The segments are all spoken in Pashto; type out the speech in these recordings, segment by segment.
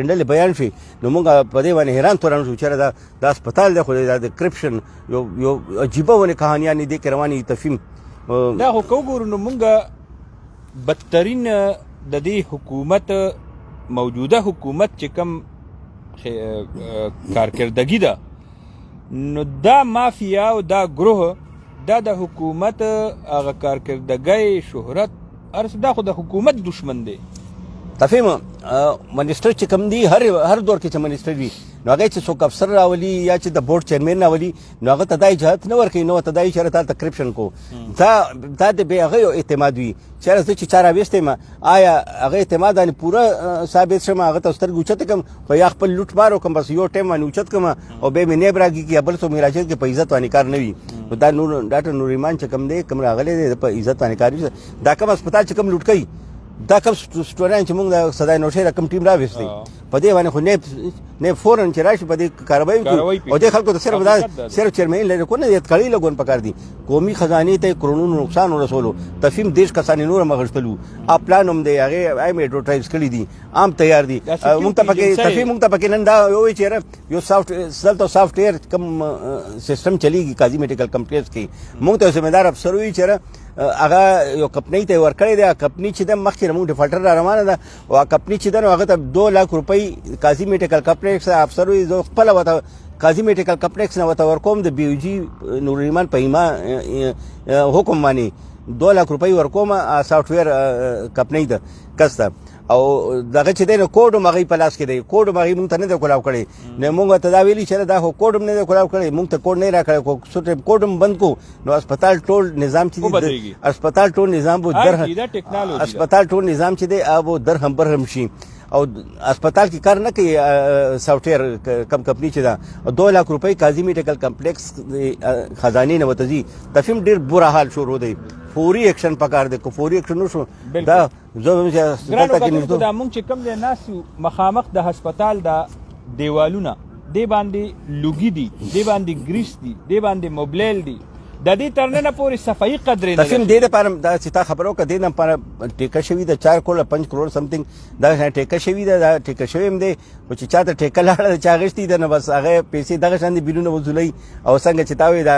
ډلې بیان شي نو موږ په دې باندې حیران تورن شو چې دا هسپتال دی خو د کرپشن یو عجیبه ونې کهانیانې دې کې روانې تفهیم دا خو که وګورو نو موږ بدترین د دې حکومت موجوده حکومت چې کوم کارکردګي ده نو دا مافیا او دا گروه دا د حکومت هغه کارکردګۍ شهرت ارس دا خو د حکومت دشمن دی تفهیم منیسټر چې کوم دی هر دور کې چې منیسټر وي نو هغه چې څوک افسر راولي یا چې د بورډ چیرمن راولي نو هغه ته دا اجازه نه ورکوي نو ته دا اشاره ته کرپشن کو دا د بې هغه یو اعتماد وي چې زه چې چاره وېستې ما آیا هغه اعتماد باندې پوره ثابت شم هغه ته سترګې اوچت کړم خو یا خپل لوټ مار وکړم بس یو ټایم باندې اوچت کړم او بیا مې نیب راګي کې بل څه مې راځي کې په عزت باندې کار نه وي دا نور ډاکټر نور ایمان چې کوم دی کوم راغلی دی په عزت باندې کار دا کوم هسپتال چې کوم لوټ کوي دا کوم سټوډنټ چې موږ د صدای نوشې رقم ټیم راوېستې په دې باندې خو نه فورن چې راشي په دې کاروایی او دې خلکو ته صرف چیرمن لري کو نه کړي لګون پکار دي قومي خزانه ته کرونو نقصان ورسولو تفهیم دیش کسانې نور مغشتلو پلان هم دی هغه ایم ایډورټایز کړي دي عام تیار دي موږ ته پکې تفهیم موږ ته پکې نن دا یو چې یو سافټ ویر کوم سیستم چلیږي قاضي میډیکل کمپلیکس کې موږ ته ذمہ دار افسر وي چې هغه یو کمپنۍ ته ورکړی دی کمپنۍ چې د مخکې موږ ډیفالټر را روانه ده او کمپنۍ چې ده هغه ته 2 लाख روپۍ قاضي میډیکل کمپلیکس افسر وي زه خپله ورته قاضي میډیکل کمپلیکس نه ورته ورکوم د بي او جي نور ایمان په حکم باندې 2 लाख روپۍ ورکوم سافټ ویر کمپنۍ ته کس ته او دغه چې دی نو کوډ هم هغوی په لاس کې دی کوډ هم هغوی مونږ ته نه دی کولاو کړی نو مونږ ته دا ویلي چې دا خو کوډ هم نه دی کولاو کړی مونږ ته کوډ نه را کړی خو څو ټایم کوډ هم بند کو نو هسپتال ټول نظام چې دی هسپتال ټول نظام به هسپتال ټول نظام چې دی به درهم برهم شي او هسپتال کې کار نه کوي سافټ ویر کم کمپنۍ چې ده 2 लाख روپۍ قاضي میډیکل کمپلیکس خزانې نه ورته ځي تفهیم ډېر بوره حال شروع دی فوري ایکشن پکار دی که فوري ایکشن نشو دا زه دا مونږ چې کوم دی ناست یو مخامخ د هسپتال د دیوالونه دې باندې لوګي دي دې باندې ګریس دي دې باندې موبلیل دي د دې تر ننه پورې صفایي قدرې نه تفهیم دې لپاره دا چې تا خبرو که دې لپاره ټیکه شوي ده 4 کروڑ 5 کروڑ سمثینګ دا ټیکه شوي ده دا ټیکه شوی هم دی خو چې چا ته ټیکه لاړه ده چا اخیستې ده نو بس هغه پیسې دغه شان دي بیلونه وصولوي او څنګه چې تا وایي دا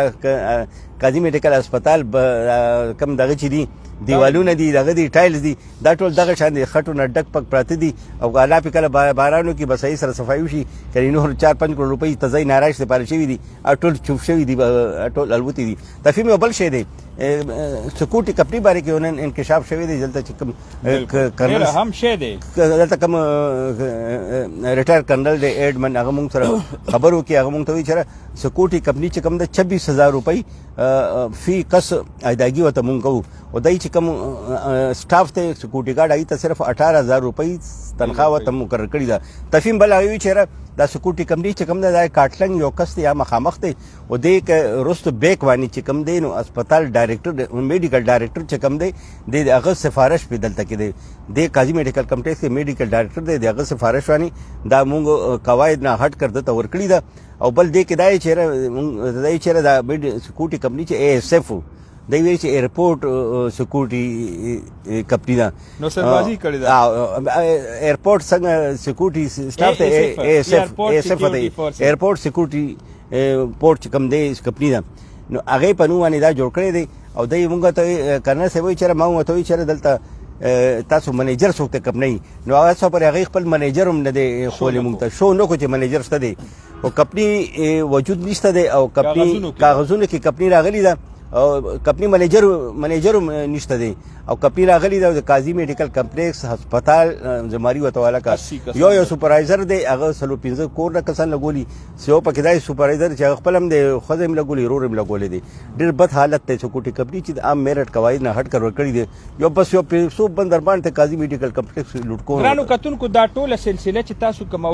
قاضي میډیکل هسپتال کم دغه چې دي دیوالونه دي دغه دي ټایلز دي دا ټول دغه شان دي خټونه ډک پک پراته دي او الله په کله بارانو کې بس صحیح سره صفایي وشي کله نور 4-5 کروڑ روپۍ تزای ناراض لپاره شوي دي ټول چوپ شوي دي ټول الوتي دي تفهیم بل شی دی سکوټي کمپنۍ باندې کې نن انکشاف شوی دی دلته چې کوم کرنل هم شی دی دلته کوم ریټایر کرنل دی ایډمن هغه موږ سره خبرو کې هغه موږ ته وی چې سکوټي کمپنۍ چې کوم د 26000 روپۍ فی کس ادایګي وته مونږ کوو او دای چې کوم سټاف ته سکوټي ګارډ ای ته صرف 18000 روپۍ تنخواه وته مقرر کړی ده تفهیم بل وی چې دا سکوټي کمپنۍ چې کوم د کاټلنګ یو کس یا مخامخ دی او دې رست بیک وانی چې کوم دی نو هسپتال ډایریکټر میډیکل ډایریکټر چې کوم دی د هغه سفارش په دلته کې دی د قاضي میډیکل کمپلیکس کې میډیکل ډایریکټر دی د هغه سفارش وانی دا مونږ قواعد نه هټ کړ دته ورکړی ده او بل دې کې دا چې دا سکوټي کمپنۍ چې اے ایس اف دی وی چې ایرپورټ سکیورټي کمپنی دا نو سربازي کړی دا ایرپورټ څنګه سکیورټي سټاف ته ایس اف دی ایرپورټ سکیورټي پورټ کوم دی کمپنی دا نو هغه په نو باندې دا جوړ کړی دی او دای مونږ ته کرنل سی وی چې ما ته وی چې دلته تاسو منیجر څوک ته کمپنی نو هغه څو پر هغه خپل منیجر هم نه دی خولې مونږ ته شو نو کو چې منیجر شته دی او کمپنی وجود نشته دی او کمپنی کاغذونه کې کمپنی راغلی ده او کمپنی منیجر نشته دی او کمپنی راغلی ده د قاضي میډیکل کمپلیکس هسپتال زماری وته والا کا یو سپروایزر دی هغه 15 کور نه کسان لګولي سیو پکې دای سپروایزر چې خپل هم د خزم لګولي رورم لګولې دی ډېر بد حالت ته سکوټي کمپنی چې عام میرټ قواعد نه هټ کړی دی یو بس یو پیسو بندر باندې قاضي میډیکل کمپلیکس لوټ کو رانو کتون کو دا ټوله سلسله چې تاسو کوم